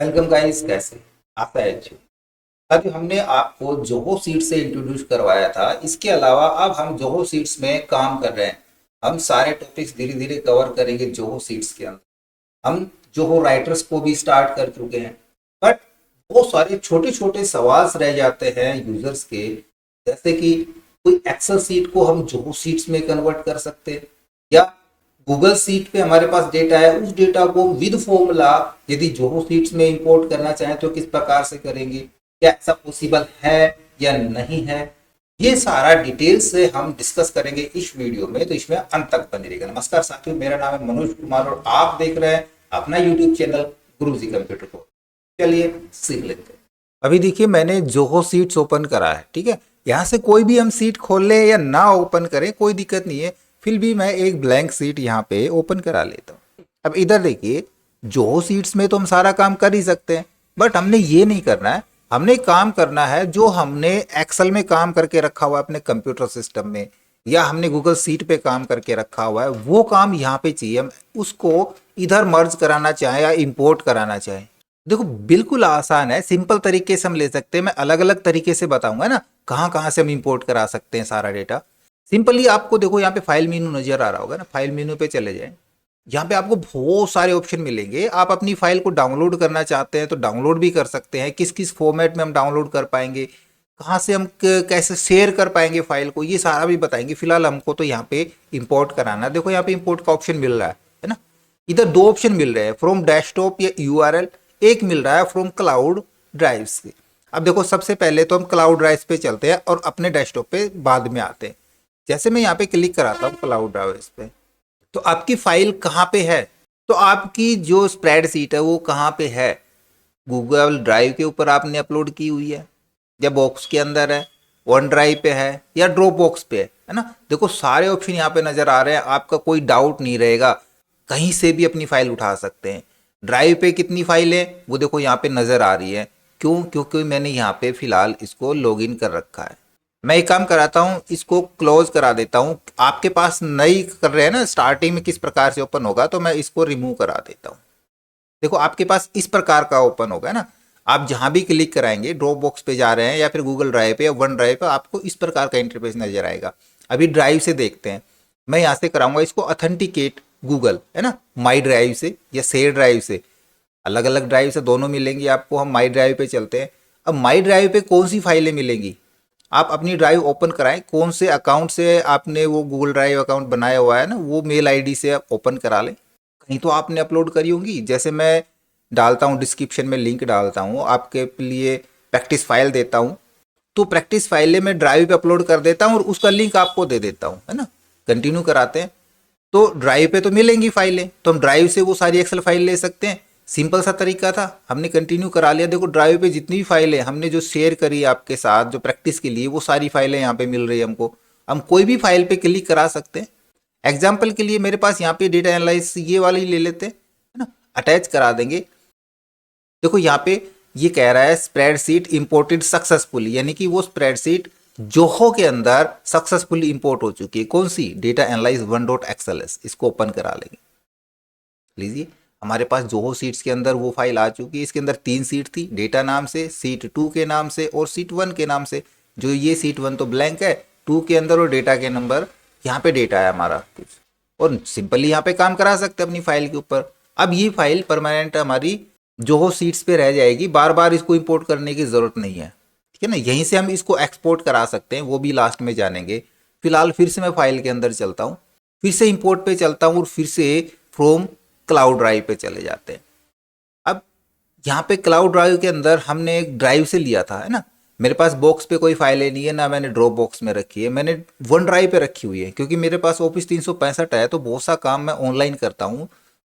Welcome guys, कैसे आता है अच्छे। अभी हमने आपको जोहो सीट से इंट्रोड्यूस करवाया था। इसके अलावा अब हम जोहो सीट्स में काम कर रहे हैं। हम सारे टॉपिक्स धीरे धीरे कवर करेंगे जोहो सीट्स के अंदर। हम जोहो राइटर्स को भी स्टार्ट कर चुके हैं, बट बहुत सारे छोटे छोटे सवाल रह जाते हैं यूजर्स के। जैसे कि कोई एक्सेल सीट को हम जोहो सीट्स में कन्वर्ट कर सकते हैं, या गूगल सीट पे हमारे पास डेटा है, उस डेटा को विद फॉर्मूला यदि जोहो सीट्स में इंपोर्ट करना चाहें तो किस प्रकार से करेंगे, क्या ऐसा पॉसिबल है या नहीं है। ये सारा डिटेल से हम डिस्कस करेंगे इस वीडियो में, तो इसमें अंत तक बने रहिएगा। नमस्कार साथियों, मेरा नाम है मनोज कुमार और आप देख रहे हैं अपना यूट्यूब चैनल गुरुजी कंप्यूटर को। चलिए सीख लेते हैं। अभी देखिए, मैंने जोहो सीट्स ओपन करा है, ठीक है। यहाँ से कोई भी हम सीट खोल ले या ना ओपन करें कोई दिक्कत नहीं है, फिर भी मैं एक ब्लैंक सीट यहाँ पे ओपन करा लेता हूँ। अब इधर देखिए, जोहो सीट्स में तो हम सारा काम कर ही सकते हैं, बट हमने ये नहीं करना है। हमने काम करना है जो हमने एक्सेल में काम करके रखा हुआ है अपने कंप्यूटर सिस्टम में, या हमने गूगल सीट पे काम करके रखा हुआ है, वो काम यहाँ पे चाहिए। हम उसको इधर मर्ज कराना चाहें या इंपोर्ट कराना चाहें, देखो बिल्कुल आसान है, सिंपल तरीके से हम ले सकते हैं। मैं अलग अलग तरीके से बताऊंगा ना कहाँ कहाँ से हम इंपोर्ट करा सकते हैं सारा डेटा। सिंपली आपको देखो, यहाँ पे फाइल मेनू नजर आ रहा होगा ना, फाइल मेनू पे चले जाएं। यहाँ पे आपको बहुत सारे ऑप्शन मिलेंगे। आप अपनी फाइल को डाउनलोड करना चाहते हैं तो डाउनलोड भी कर सकते हैं। किस किस फॉर्मेट में हम डाउनलोड कर पाएंगे, कहाँ से हम कैसे शेयर कर पाएंगे फाइल को, ये सारा भी बताएंगे। फिलहाल हमको तो यहाँ पे इंपोर्ट कराना है। देखो यहाँ पे इंपोर्ट का ऑप्शन मिल रहा है ना। इधर दो ऑप्शन मिल रहे हैं, फ्रॉम डेस्कटॉप या यूआरएल। एक मिल रहा है फ्रॉम क्लाउड ड्राइव से। अब देखो, सबसे पहले तो हम क्लाउड ड्राइव पे चलते हैं और अपने डेस्कटॉप पे बाद में आते हैं। जैसे मैं यहाँ पे क्लिक कराता हूँ क्लाउड ड्राइव पे, तो आपकी फाइल कहाँ पे है, तो आपकी जो स्प्रेडशीट है वो कहाँ पे है, गूगल ड्राइव के ऊपर आपने अपलोड की हुई है, या बॉक्स के अंदर है, वन ड्राइव पे है, या ड्रॉप बॉक्स पे है ना। देखो सारे ऑप्शन यहाँ पे नजर आ रहे हैं, आपका कोई डाउट नहीं रहेगा, कहीं से भी अपनी फाइल उठा सकते हैं। ड्राइव पे कितनी फाइल है वो देखो यहाँ पे नजर आ रही है। क्यों? क्योंकि मैंने यहाँ पे फिलहाल इसको लॉगिन कर रखा है। मैं एक काम कराता हूँ, इसको क्लोज करा देता हूँ। आपके पास नई कर रहे हैं ना, स्टार्टिंग में किस प्रकार से ओपन होगा, तो मैं इसको रिमूव करा देता हूँ। देखो आपके पास इस प्रकार का ओपन होगा ना। आप जहां भी क्लिक कराएंगे, ड्रॉप बॉक्स पे जा रहे हैं या फिर गूगल ड्राइव पे या वन ड्राइव पे, आपको इस प्रकार का इंटरफेस नजर आएगा। अभी ड्राइव से देखते हैं। मैं यहाँ से कराऊंगा इसको अथेंटिकेट गूगल, है ना, माई ड्राइव से या शेयर ड्राइव से। अलग अलग ड्राइव से दोनों मिलेंगी आपको। हम माई ड्राइव पे चलते हैं। अब माई ड्राइव पे कौन सी फाइलें मिलेंगी, आप अपनी ड्राइव ओपन कराएं। कौन से अकाउंट से आपने वो गूगल ड्राइव अकाउंट बनाया हुआ है ना, वो मेल आईडी से आप ओपन करा लें। कहीं तो आपने अपलोड करी होंगी। जैसे मैं डालता हूँ, डिस्क्रिप्शन में लिंक डालता हूँ आपके लिए, प्रैक्टिस फाइल देता हूँ, तो प्रैक्टिस फाइलें मैं ड्राइव पे अपलोड कर देता हूँ और उसका लिंक आपको दे देता हूँ, है ना। कंटिन्यू कराते हैं तो ड्राइव पे तो मिलेंगी फाइलें, तो हम ड्राइव से वो सारी एक्सेल फाइल ले सकते हैं। सिंपल सा तरीका था, हमने कंटिन्यू करा लिया। देखो ड्राइव पे जितनी भी फाइलें हमने जो शेयर करी आपके साथ जो प्रैक्टिस के लिए, वो सारी फाइलें यहाँ पे मिल रही है हमको। हम कोई भी फाइल पे क्लिक करा सकते हैं। एग्जाम्पल के लिए मेरे पास यहाँ पे डेटा एनालाइज ये वाली ले लेते हैं, है ना, अटैच करा देंगे। देखो यहाँ पे ये कह रहा है स्प्रेडशीट इंपोर्टेड सक्सेसफुली, यानी कि वो स्प्रेडशीट जोहो के अंदर सक्सेसफुली इंपोर्ट हो चुकी है। कौन सी? Data analyse 1.xls। इसको ओपन करा लेंगे। लीजिए, हमारे पास जोहो सीट्स के अंदर वो फाइल आ चुकी है। इसके अंदर 3 सीट थी, डेटा नाम से, सीट 2 के नाम से और सीट 1 के नाम से। जो ये सीट 1 तो ब्लैंक है, 2 के अंदर और डेटा के नंबर, यहाँ पे डेटा है हमारा कुछ, और सिंपली यहाँ पे काम करा सकते हैं अपनी फाइल के ऊपर। अब ये फाइल परमानेंट हमारी जोहो सीट्स पे रह जाएगी, बार बार इसको इंपोर्ट करने की जरूरत नहीं है, ठीक है ना। यहीं से हम इसको एक्सपोर्ट करा सकते हैं, वो भी लास्ट में जानेंगे। फिलहाल फिर से मैं फाइल के अंदर चलता हूँ, फिर से इंपोर्ट पे चलता हूँ और फिर से फ्रॉम क्लाउड ड्राइव पे चले जाते हैं। अब यहाँ पे क्लाउड ड्राइव के अंदर हमने एक ड्राइव से लिया था, है ना। मेरे पास बॉक्स पे कोई फाइलें नहीं है, ना मैंने ड्रॉप बॉक्स में रखी है, मैंने वन ड्राइव पे रखी हुई है। क्योंकि मेरे पास ऑफिस 365 है, तो बहुत सा काम मैं ऑनलाइन करता हूँ,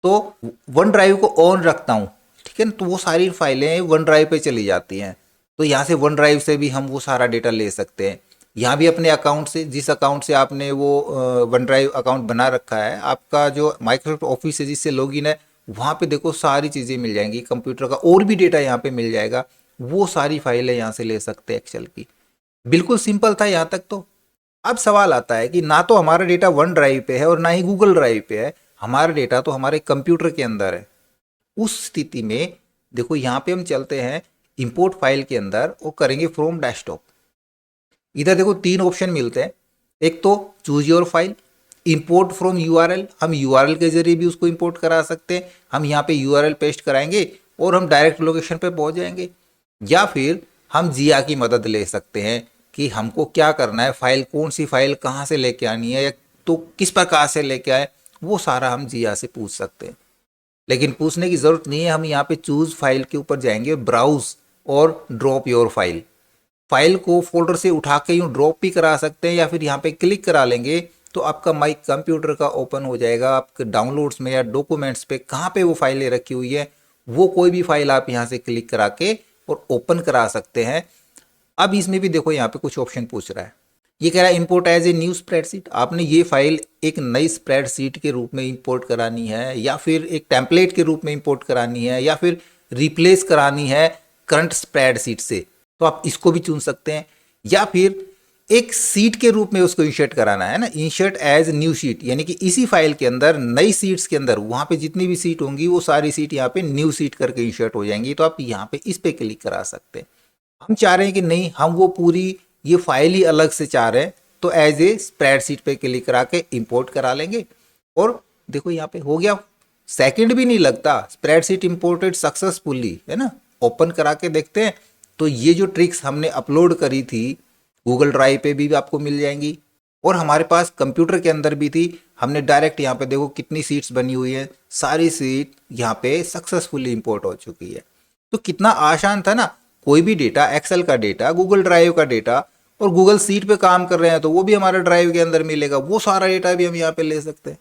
तो वन ड्राइव को ऑन रखता हूँ, ठीक है ना। तो वो सारी फाइलें वन ड्राइव पे चली जाती हैं। तो यहाँ से वन ड्राइव से भी हम वो सारा डेटा ले सकते हैं। यहाँ भी अपने अकाउंट से, जिस अकाउंट से आपने वो वन ड्राइव अकाउंट बना रखा है, आपका जो माइक्रोसॉफ्ट ऑफिस है जिससे लॉगिन है, वहाँ पे देखो सारी चीज़ें मिल जाएंगी। कंप्यूटर का और भी डेटा यहाँ पे मिल जाएगा, वो सारी फाइलें यहाँ से ले सकते हैं एक्सेल की। बिल्कुल सिंपल था यहाँ तक तो। अब सवाल आता है कि ना तो हमारा डेटा वन ड्राइव पे है और ना ही गूगल ड्राइव पे है, हमारा डेटा तो हमारे कंप्यूटर के अंदर है। उस स्थिति में देखो यहाँ पे हम चलते हैं इंपोर्ट फाइल के अंदर और करेंगे फ्रॉम डेस्कटॉप। इधर देखो 3 ऑप्शन मिलते हैं। एक तो choose your file, import from URL, हम यूआरएल के जरिए भी उसको इंपोर्ट करा सकते हैं। हम यहाँ पे यूआरएल पेस्ट कराएंगे और हम डायरेक्ट लोकेशन पे पहुंच जाएंगे। या फिर हम जिया की मदद ले सकते हैं कि हमको क्या करना है, फाइल कौन सी फाइल कहाँ से लेके आनी है या तो किस प्रकार से लेके आए, वो सारा हम जिया से पूछ सकते हैं। लेकिन पूछने की ज़रूरत नहीं है, हम यहाँ पे चूज फाइल के ऊपर जाएंगे, ब्राउज और ड्रॉप योर फाइल। फाइल को फोल्डर से उठा के यूँ ड्रॉप भी करा सकते हैं या फिर यहाँ पे क्लिक करा लेंगे तो आपका माइक कंप्यूटर का ओपन हो जाएगा। आपके डाउनलोड्स में या डॉक्यूमेंट्स पे कहाँ पे वो फाइलें रखी हुई है, वो कोई भी फाइल आप यहाँ से क्लिक करा के और ओपन करा सकते हैं। अब इसमें भी देखो यहाँ पे कुछ ऑप्शन पूछ रहा है। ये कह रहा है import as a new spreadsheet. आपने ये फाइल एक नई स्प्रेडशीट के रूप में इंपोर्ट करानी है या फिर एक टेम्पलेट के रूप में इंपोर्ट करानी है या फिर रिप्लेस करानी है करंट स्प्रेडशीट से, तो आप इसको भी चुन सकते हैं। या फिर एक सीट के रूप में उसको इंसर्ट कराना है ना, इंसर्ट एज न्यू सीट, यानी कि इसी फाइल के अंदर नई सीट्स के अंदर वहाँ पे जितनी भी सीट होंगी वो सारी सीट यहाँ पे न्यू सीट करके इंसर्ट हो जाएंगी। तो आप यहाँ पे इस पे क्लिक करा सकते हैं। हम चाह रहे हैं कि नहीं, हम वो पूरी ये फाइल ही अलग से चाह रहे हैं, तो एज ए स्प्रेडशीट पे क्लिक करा के इंपोर्ट करा लेंगे और देखो यहाँ पे हो गया। सेकंड भी नहीं लगता, स्प्रेडशीट इंपोर्टेड सक्सेसफुली, है ना। ओपन करा के देखते हैं तो ये जो ट्रिक्स हमने अपलोड करी थी गूगल ड्राइव पे भी आपको मिल जाएंगी और हमारे पास कंप्यूटर के अंदर भी थी। हमने डायरेक्ट यहाँ पे देखो कितनी सीट्स बनी हुई है, सारी सीट यहाँ पे सक्सेसफुली इंपोर्ट हो चुकी है। तो कितना आसान था ना। कोई भी डेटा, एक्सेल का डेटा, गूगल ड्राइव का डेटा, और गूगल सीट पे काम कर रहे हैं तो वो भी हमारे ड्राइव के अंदर मिलेगा, वो सारा डेटा भी हम यहाँ पे ले सकते हैं।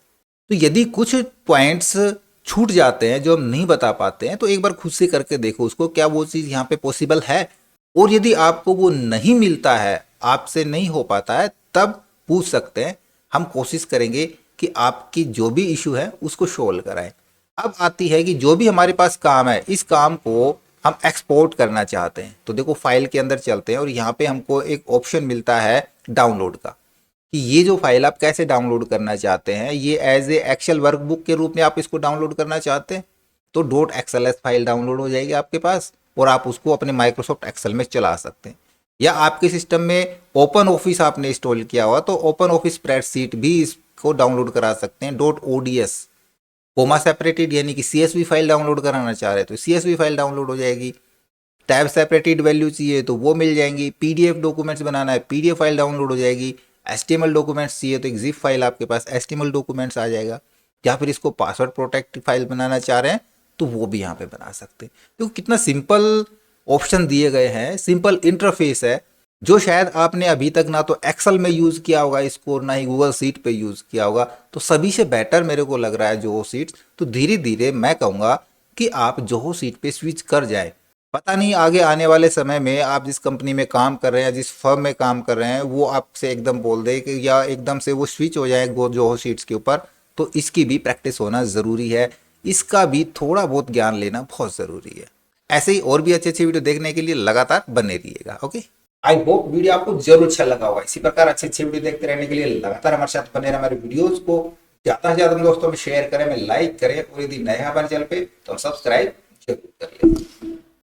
तो यदि कुछ पॉइंट्स छूट जाते हैं जो हम नहीं बता पाते हैं तो एक बार खुद से करके देखो उसको, क्या वो चीज़ यहाँ पे पॉसिबल है। और यदि आपको वो नहीं मिलता है, आपसे नहीं हो पाता है, तब पूछ सकते हैं। हम कोशिश करेंगे कि आपकी जो भी इशू है उसको सोल्व कराएं। अब आती है कि जो भी हमारे पास काम है, इस काम को हम एक्सपोर्ट करना चाहते हैं। तो देखो फाइल के अंदर चलते हैं और यहाँ पे हमको एक ऑप्शन मिलता है डाउनलोड का, कि ये जो फाइल आप कैसे डाउनलोड करना चाहते हैं। ये एज ए एक्सेल वर्कबुक के रूप में आप इसको डाउनलोड करना चाहते हैं तो .xls फाइल डाउनलोड हो जाएगी आपके पास और आप उसको अपने माइक्रोसॉफ्ट एक्सेल में चला सकते हैं। या आपके सिस्टम में ओपन ऑफिस आपने इंस्टॉल किया हुआ तो ओपन ऑफिस स्प्रेडशीट भी इसको डाउनलोड करा सकते हैं। .ods कोमा सेपरेटेड यानी कि CSV फाइल डाउनलोड कराना चाह रहे हैं तो CSV फाइल डाउनलोड हो जाएगी। टैब सेपरेटेड वैल्यू चाहिए तो वो मिल जाएंगी। PDF डॉक्यूमेंट्स बनाना है, PDF फाइल डाउनलोड हो जाएगी। HTML डॉक्यूमेंट्स चाहिए तो एक जिप फाइल आपके पास HTML डॉक्यूमेंट्स आ जाएगा। या फिर इसको पासवर्ड प्रोटेक्ट फाइल बनाना चाह रहे हैं तो वो भी यहाँ पे बना सकते हैं। तो कितना सिंपल ऑप्शन दिए गए हैं, सिंपल इंटरफेस है, जो शायद आपने अभी तक ना तो एक्सेल में यूज़ किया होगा इसको, ना ही गूगल सीट पे यूज़ किया होगा। तो सभी से बेटर मेरे को लग रहा है जोहो सीट्स। तो धीरे धीरे मैं कहूँगा कि आप जोहो सीट पे स्विच कर जाएं। पता नहीं आगे आने वाले समय में आप जिस कंपनी में काम कर रहे हैं, जिस फर्म में काम कर रहे हैं, वो आपसे एकदम बोल दे कि या एकदम से वो स्विच हो जाए जोहो सीट्स के ऊपर। तो इसकी भी प्रैक्टिस होना ज़रूरी है, इसका भी थोड़ा बहुत ज्ञान लेना बहुत ज़रूरी है। ऐसे ही और भी अच्छे अच्छे वीडियो देखने के लिए लगातार बने रहिएगा। ओके, आई होप वीडियो आपको जरूर अच्छा लगा होगा। इसी प्रकार अच्छे अच्छे वीडियो देखते रहने के लिए लगातार हमारे साथ बने रहें। हमारे वीडियोस को ज्यादा से ज्यादा दोस्तों में शेयर करें, में लाइक करें और यदि नया हमारे चैनल पे तो सब्सक्राइब जरूर कर लें।